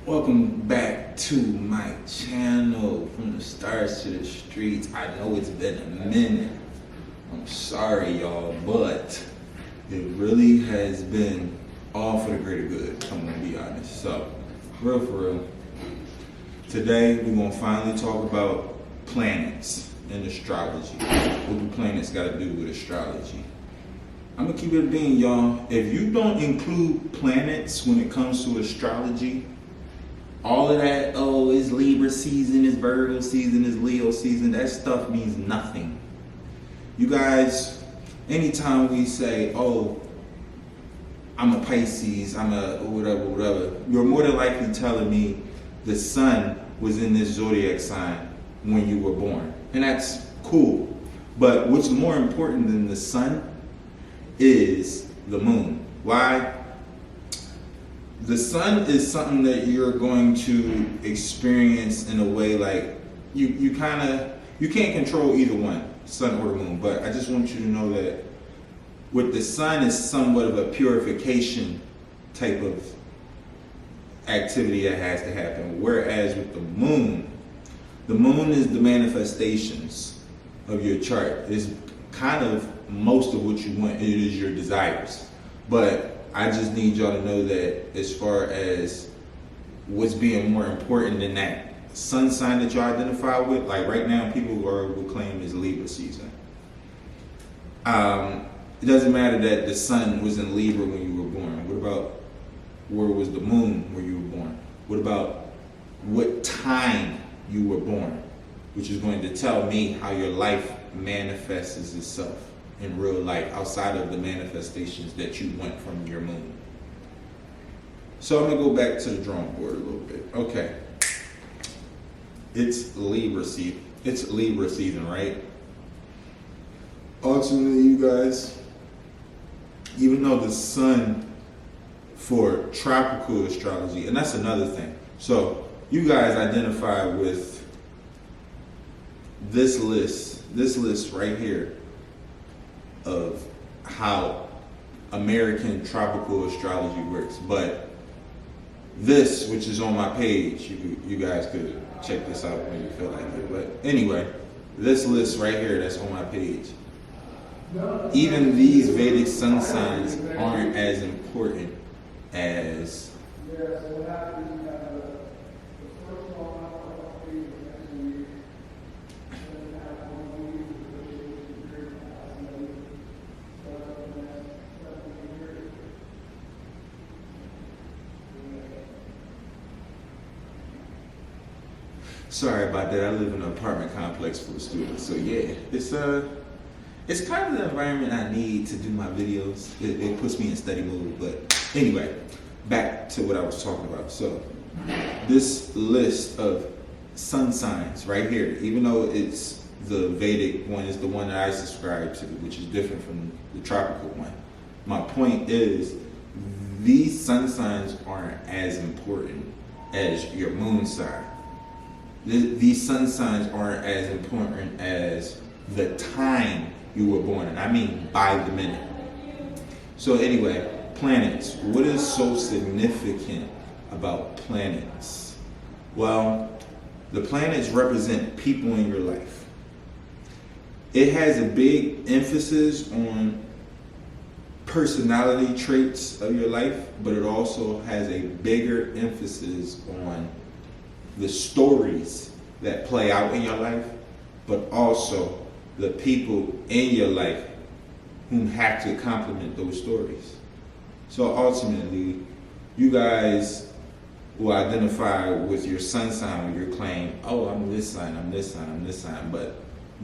Welcome back to my channel, from the stars to the streets. I know it's been a minute. I'm sorry, y'all, but it really has been all for the greater good, I'm gonna be honest. So, for real, today we're gonna finally talk about planets and astrology. What do planets got to do with astrology? I'm gonna keep it a bean, y'all. If you don't include planets when it comes to astrology, all of that, oh, it's Libra season, it's Virgo season, it's Leo season, that stuff means nothing. You guys, anytime we say, oh, I'm a Pisces, I'm a whatever, you're more than likely telling me the sun was in this zodiac sign when you were born. And that's cool. But what's more important than the sun is the moon. Why? The sun is something that you're going to experience in a way like you can't control either one, sun or the moon. But I just want you to know that with the sun is somewhat of a purification type of activity that has to happen. Whereas with the moon is the manifestations of your chart. It's kind of most of what you want. It is your desires. But I just need y'all to know that as far as what's being more important than that sun sign that you identify with, like right now people will claim it's Libra season. It doesn't matter that the sun was in Libra when you were born. What about where was the moon where you were born? What about what time you were born? Which is going to tell me how your life manifests itself in real life outside of the manifestations that you want from your moon. So I'm gonna go back to the drawing board a little bit. Okay, it's Libra season. It's Libra season, right? Ultimately, you guys, even though the sun for tropical astrology, and that's another thing. So you guys identify with this list right here of how American tropical astrology works. But this, which is on my page, you guys could check this out when you feel like it. But anyway, this list right here that's on my page, even these Vedic sun signs aren't as important as sorry about that. I live in an apartment complex full of students. So yeah, it's kind of the environment I need to do my videos. It puts me in study mode. But anyway, back to what I was talking about. So this list of sun signs right here, even though it's the Vedic one, is the one that I subscribe to, which is different from the tropical one. My point is, these sun signs aren't as important as your moon sign. These sun signs aren't as important as the time you were born, and I mean by the minute. So anyway, planets. What is so significant about planets? Well, the planets represent people in your life. It has a big emphasis on personality traits of your life, but it also has a bigger emphasis on the stories that play out in your life, but also the people in your life whom have to complement those stories. So ultimately, you guys will identify with your sun sign when you're claiming, oh, I'm this sign, I'm this sign, I'm this sign. But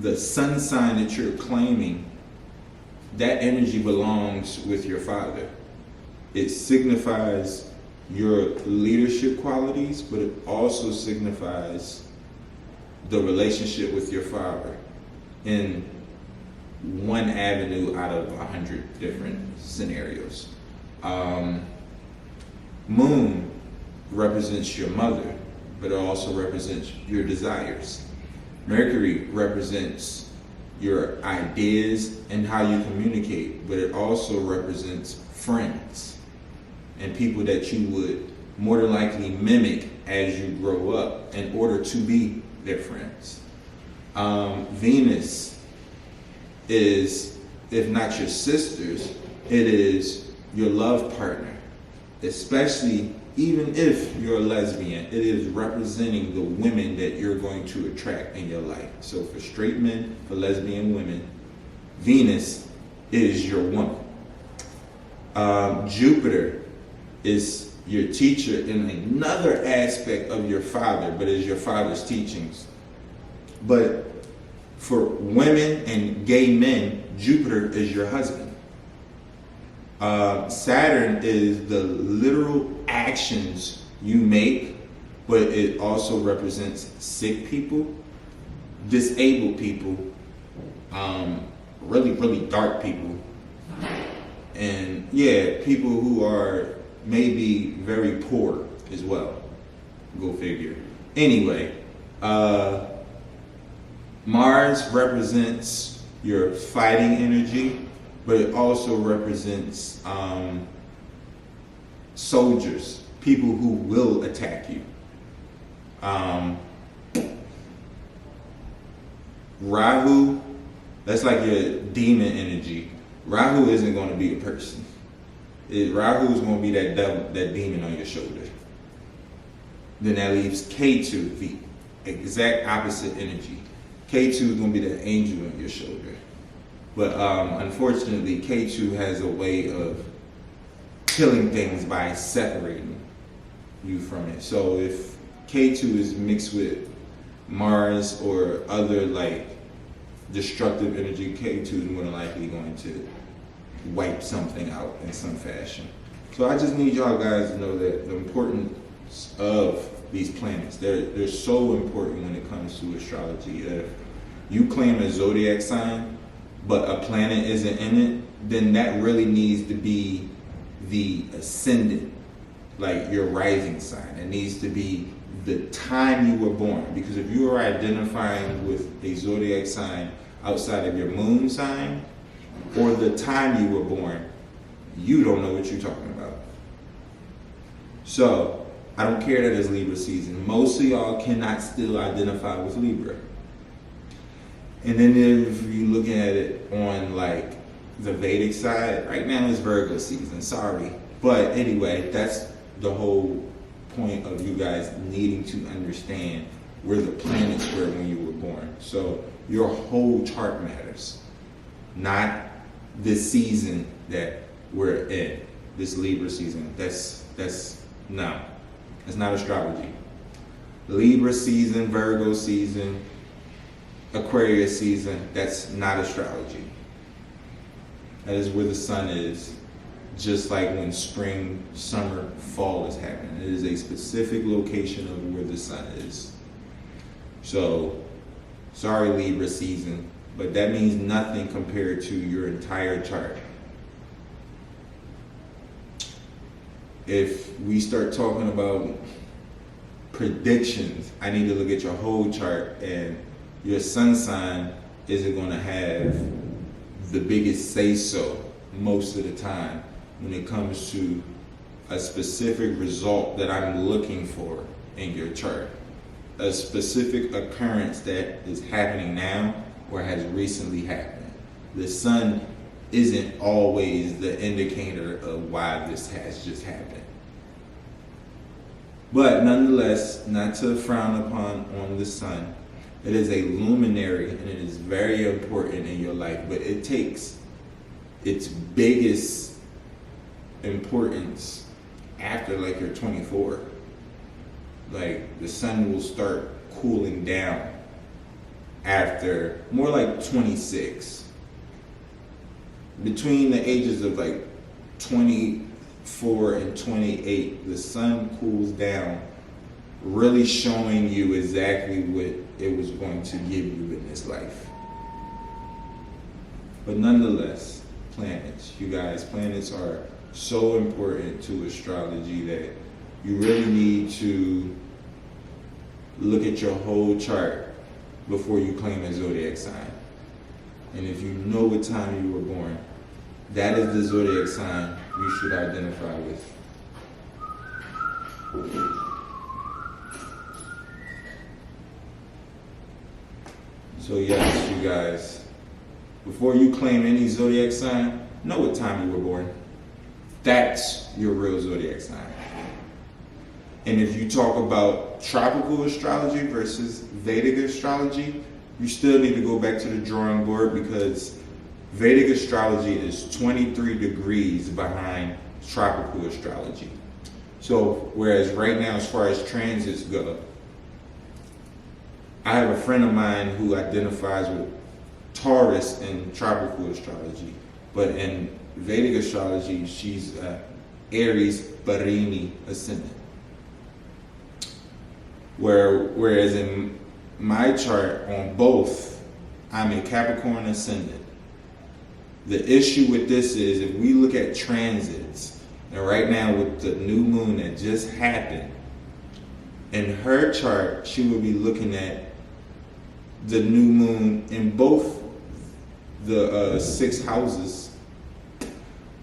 the sun sign that you're claiming, that energy belongs with your father. It signifies your leadership qualities, but it also signifies the relationship with your father in one avenue out of 100 different scenarios. Moon represents your mother, but it also represents your desires. Mercury represents your ideas and how you communicate, but it also represents friends and people that you would more than likely mimic as you grow up in order to be their friends. Venus is, if not your sisters, it is your love partner, especially even if you're a lesbian, it is representing the women that you're going to attract in your life. So for straight men, for lesbian women, Venus is your woman. Jupiter is your teacher in another aspect of your father, but is your father's teachings. But for women and gay men, Jupiter is your husband. Saturn is the literal actions you make, but it also represents sick people, disabled people, really, really dark people, and yeah, people who are maybe very poor as well. Go figure. Anyway, Mars represents your fighting energy, but it also represents soldiers, people who will attack you. Rahu, that's like your demon energy. Rahu isn't going to be a person. Rahu is going to be that devil, that demon on your shoulder. Then that leaves Ketu, the exact opposite energy. Ketu is going to be that angel on your shoulder. But unfortunately, Ketu has a way of killing things by separating you from it. So if Ketu is mixed with Mars or other like destructive energy, Ketu is more than likely going to wipe something out in some fashion. So I just need y'all guys to know that the importance of these planets, they're so important when it comes to astrology. If you claim a zodiac sign, but a planet isn't in it, then that really needs to be the ascendant, like your rising sign. It needs to be the time you were born. Because if you are identifying with a zodiac sign outside of your moon sign, or the time you were born, you don't know what you're talking about. So, I don't care that it's Libra season. Most of y'all cannot still identify with Libra. And then if you look at it on like the Vedic side, right now it's Virgo season, sorry. But anyway, that's the whole point of you guys needing to understand where the planets were when you were born. So your whole chart matters, not this season that we're in, this Libra season. That's not astrology. Libra season, Virgo season, Aquarius season, that's not astrology. That is where the sun is, just like when spring, summer, fall is happening. It is a specific location of where the sun is. So, sorry Libra season, but that means nothing compared to your entire chart. If we start talking about predictions, I need to look at your whole chart, and your sun sign isn't going to have the biggest say-so most of the time when it comes to a specific result that I'm looking for in your chart. A specific occurrence that is happening now or has recently happened. The sun isn't always the indicator of why this has just happened. But nonetheless, not to frown upon on the sun, it is a luminary and it is very important in your life, but it takes its biggest importance after like you're 24. Like the sun will start cooling down after more like 26. Between the ages of like 24 and 28, the sun cools down, really showing you exactly what it was going to give you in this life. But nonetheless, planets, you guys, planets are so important to astrology that you really need to look at your whole chart before you claim a zodiac sign. And if you know what time you were born, that is the zodiac sign you should identify with. So yes, you guys, before you claim any zodiac sign, know what time you were born. That's your real zodiac sign. And if you talk about tropical astrology versus Vedic astrology, you still need to go back to the drawing board, because Vedic astrology is 23 degrees behind tropical astrology. So whereas right now, as far as transits go, I have a friend of mine who identifies with Taurus in tropical astrology, but in Vedic astrology, she's Aries Barini ascendant. Whereas in my chart on both, I'm a Capricorn ascendant. The issue with this is, if we look at transits, and right now with the new moon that just happened, in her chart, she will be looking at the new moon in both the 6 houses.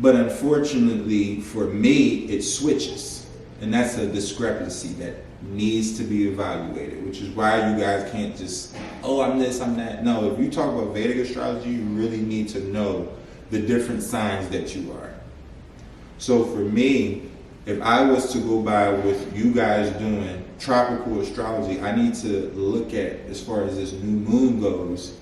But unfortunately for me, it switches. And that's a discrepancy that needs to be evaluated, which is why you guys can't just, oh, I'm this, I'm that. No, if you talk about Vedic astrology, you really need to know the different signs that you are. So for me, if I was to go by with you guys doing tropical astrology, I need to look at, as far as this new moon goes,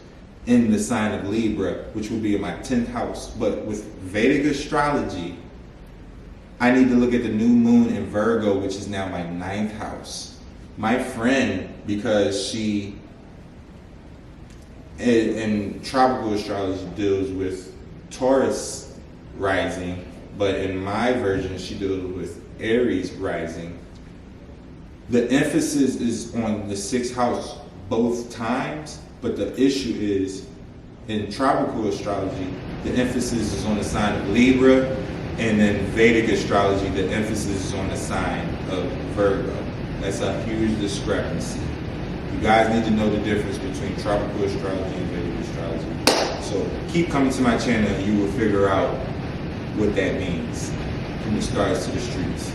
in the sign of Libra, which would be in my 10th house. But with Vedic astrology, I need to look at the new moon in Virgo, which is now my 9th house. My friend, because she, in tropical astrology, deals with Taurus rising, but in my version, she deals with Aries rising. The emphasis is on the 6th house both times, but the issue is, in tropical astrology, the emphasis is on the sign of Libra, and in Vedic astrology, the emphasis is on the sign of Virgo. That's a huge discrepancy. You guys need to know the difference between tropical astrology and Vedic astrology. So keep coming to my channel and you will figure out what that means, from the stars to the streets.